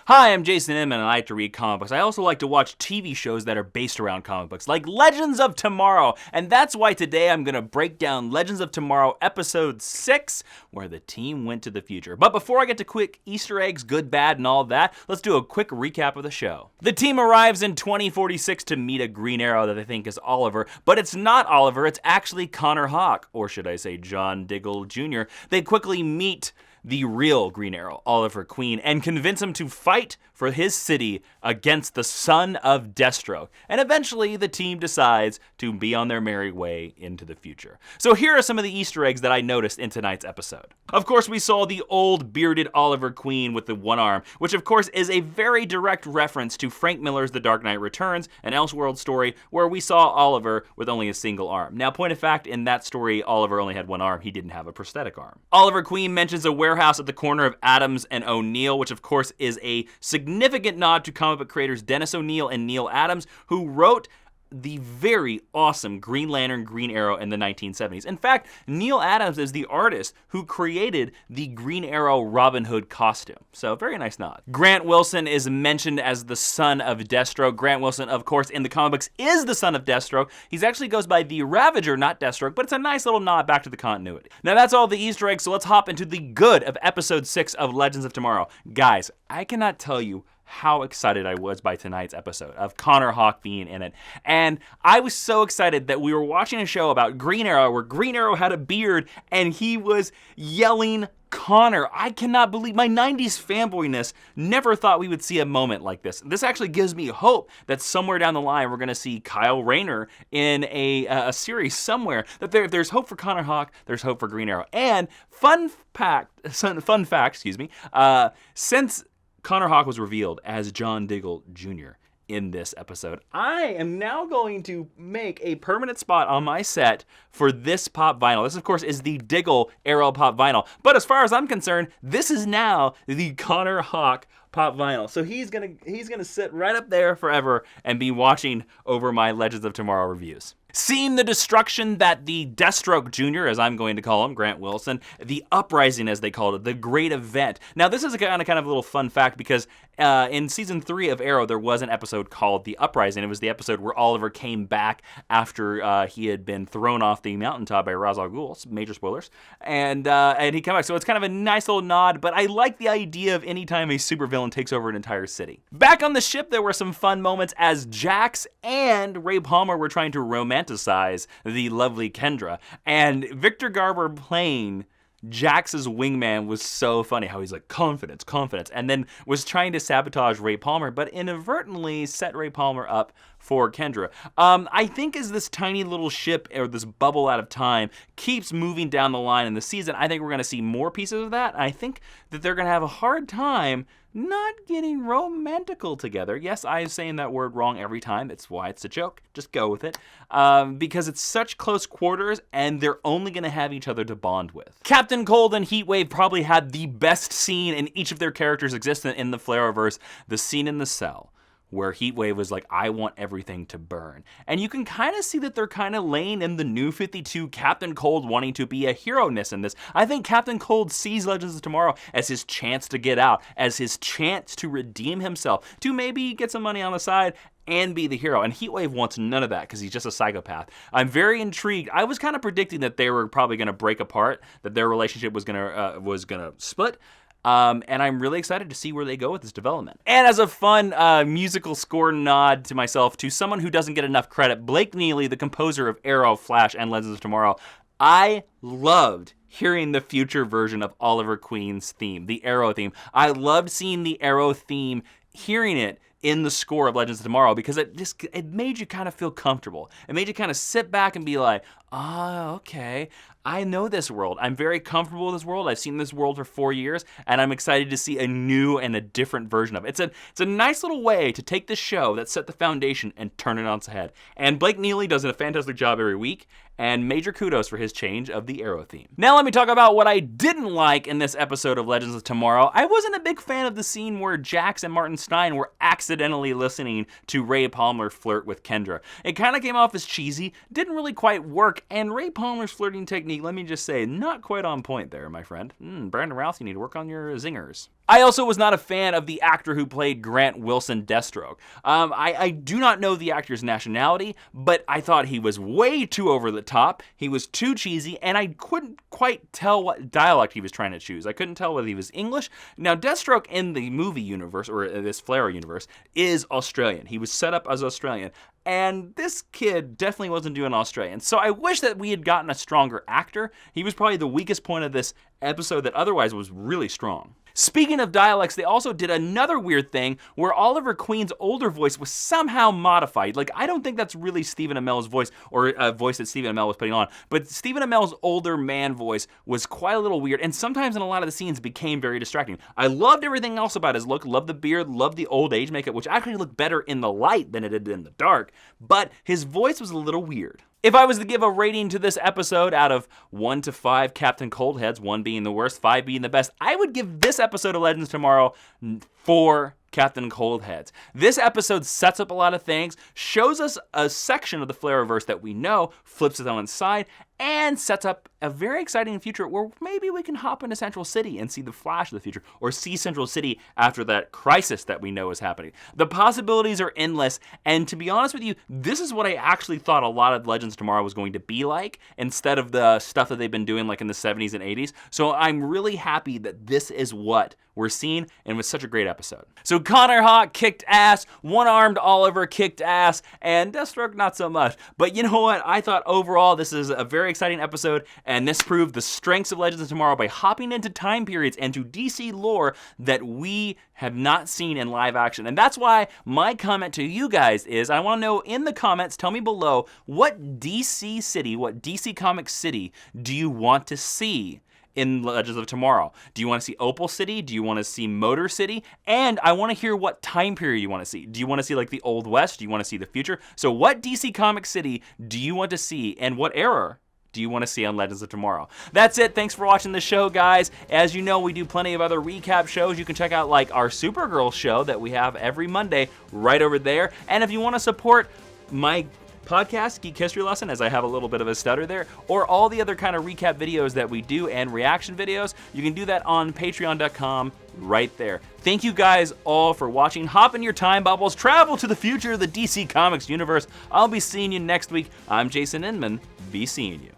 Hi, I'm Jason Inman, and I like to read comic books. I also like to watch TV shows that are based around comic books, like Legends of Tomorrow. And that's why today I'm going to break down Legends of Tomorrow Episode 6, where the team went to the future. But before I get to quick Easter eggs, good, bad, and all that, let's do a quick recap of the show. The team arrives in 2046 to meet a Green Arrow that they think is Oliver, but it's not Oliver, it's actually Connor Hawke, or should I say John Diggle Jr. They quickly meet the real Green Arrow, Oliver Queen, and convince him to fight for his city against the son of Deathstroke. And eventually, the team decides to be on their merry way into the future. So here are some of the Easter eggs that I noticed in tonight's episode. Of course, we saw the old bearded Oliver Queen with the one arm, which of course is a very direct reference to Frank Miller's The Dark Knight Returns, an Elseworld story where we saw Oliver with only a single arm. Now, point of fact, in that story, Oliver only had one arm. He didn't have a prosthetic arm. Oliver Queen mentions a warehouse at the corner of Adams and O'Neill, which of course is a significant nod to comic book creators Dennis O'Neill and Neil Adams, who wrote the very awesome Green Lantern Green Arrow in the 1970s. In fact, Neil Adams is the artist who created the Green Arrow Robin Hood costume. So very nice nod. Grant Wilson is mentioned as the son of Deathstroke. Grant Wilson, of course, in the comic books is the son of Deathstroke. He actually goes by the Ravager, not Deathstroke, but it's a nice little nod back to the continuity. Now that's all the Easter eggs, so let's hop into the good of episode 6 of Legends of Tomorrow. Guys, I cannot tell you how excited I was by tonight's episode of Connor Hawke being in it. And I was so excited that we were watching a show about Green Arrow where Green Arrow had a beard and he was yelling Connor. I cannot believe my 90s fanboyness never thought we would see a moment like this. This actually gives me hope that somewhere down the line we're going to see Kyle Rayner in a series somewhere. That if there's hope for Connor Hawke, there's hope for Green Arrow. And fun fact, since Connor Hawke was revealed as John Diggle Jr. in this episode, I am now going to make a permanent spot on my set for this pop vinyl. This, of course, is the Diggle Arrow pop vinyl. But as far as I'm concerned, this is now the Connor Hawke pop vinyl. So he's gonna sit right up there forever and be watching over my Legends of Tomorrow reviews. Seeing the destruction that the Deathstroke Jr., as I'm going to call him, Grant Wilson, the uprising as they called it, the great event. Now this is a kind of little fun fact because in season 3 of Arrow there was an episode called The Uprising. It was the episode where Oliver came back after he had been thrown off the mountaintop by Ra's al Ghul, major spoilers, and he came back. So it's kind of a nice little nod, but I like the idea of any time a supervillain takes over an entire city. Back on the ship there were some fun moments as Jax and Ray Palmer were trying to romanticize the lovely Kendra, and Victor Garber playing Jax's wingman was so funny. How he's like, confidence, and then was trying to sabotage Ray Palmer, but inadvertently set Ray Palmer up for Kendra. I think as this tiny little ship, or this bubble out of time, keeps moving down the line in the season, I think we're going to see more pieces of that. I think that they're going to have a hard time not getting romantical together. Yes, I am saying that word wrong every time. It's why it's a joke. Just go with it. Because it's such close quarters, and they're only going to have each other to bond with. Captain Cold and Heatwave probably had the best scene in each of their characters' existence in the Flareverse, the scene in the cell, where Heatwave was like, I want everything to burn. And you can kind of see that they're kind of laying in the New 52 Captain Cold wanting to be a hero-ness in this. I think Captain Cold sees Legends of Tomorrow as his chance to get out, as his chance to redeem himself, to maybe get some money on the side and be the hero. And Heatwave wants none of that because he's just a psychopath. I'm very intrigued. I was kind of predicting that they were probably going to break apart, that their relationship was gonna split. And I'm really excited to see where they go with this development. And as a fun musical score nod to myself, to someone who doesn't get enough credit, Blake Neely, the composer of Arrow, Flash, and Legends of Tomorrow, I loved hearing the future version of Oliver Queen's theme, the Arrow theme. I loved seeing the Arrow theme, hearing it in the score of Legends of Tomorrow, because it made you kind of feel comfortable. It made you kind of sit back and be like, okay, I know this world. I'm very comfortable with this world. I've seen this world for 4 years, and I'm excited to see a new and a different version of it. It's a nice little way to take this show that set the foundation and turn it on its head. And Blake Neely does a fantastic job every week, and major kudos for his change of the Arrow theme. Now let me talk about what I didn't like in this episode of Legends of Tomorrow. I wasn't a big fan of the scene where Jax and Martin Stein were accidentally listening to Ray Palmer flirt with Kendra. It kind of came off as cheesy, didn't really quite work and Ray Palmer's flirting technique, let me just say, not quite on point there, my friend. Brandon Routh, you need to work on your zingers. I also was not a fan of the actor who played Grant Wilson Deathstroke. I do not know the actor's nationality, but I thought he was way too over the top. He was too cheesy, and I couldn't quite tell what dialect he was trying to choose. I couldn't tell whether he was English. Now, Deathstroke in the movie universe, or this Flair universe, is Australian. He was set up as Australian. And this kid definitely wasn't doing Australian. So I wish that we had gotten a stronger actor. He was probably the weakest point of this episode that otherwise was really strong. Speaking of dialects, they also did another weird thing where Oliver Queen's older voice was somehow modified. Like, I don't think that's really Stephen Amell's voice, or a voice that Stephen Amell was putting on, but Stephen Amell's older man voice was quite a little weird, and sometimes in a lot of the scenes became very distracting. I loved everything else about his look, loved the beard, loved the old age makeup, which actually looked better in the light than it did in the dark, but his voice was a little weird. If I was to give a rating to this episode out of 1 to 5 Captain Coldheads, 1 being the worst, 5 being the best, I would give this episode of Legends Tomorrow 4 Captain Coldheads. This episode sets up a lot of things, shows us a section of the Flareverse that we know, flips it on its side, and sets up a very exciting future where maybe we can hop into Central City and see the Flash of the future, or see Central City after that crisis that we know is happening. The possibilities are endless, and to be honest with you, this is what I actually thought a lot of Legends Tomorrow was going to be like, instead of the stuff that they've been doing like in the 70s and 80s. So I'm really happy that this is what we're seeing, and it was such a great episode. So Connor Hawk kicked ass, One-Armed Oliver kicked ass, and Deathstroke not so much. But you know what? I thought overall this is a very exciting episode, and this proved the strengths of Legends of Tomorrow by hopping into time periods and to DC lore that we have not seen in live action. And that's why my comment to you guys is, I want to know in the comments, tell me below, what DC city, what DC Comics city do you want to see in Legends of Tomorrow? Do you want to see Opal City? Do you want to see Motor City? And I want to hear what time period you want to see. Do you want to see like the Old West? Do you want to see the future? So what DC Comics city do you want to see, and what era do you want to see on Legends of Tomorrow? That's it. Thanks for watching the show, guys. As you know, we do plenty of other recap shows. You can check out like our Supergirl show that we have every Monday right over there. And if you want to support my podcast, Geek History Lesson, as I have a little bit of a stutter there, or all the other kind of recap videos that we do and reaction videos, you can do that on patreon.com right there. Thank you guys all for watching. Hop in your time bubbles, travel to the future of the DC Comics universe. I'll be seeing you next week. I'm Jason Inman. Be seeing you.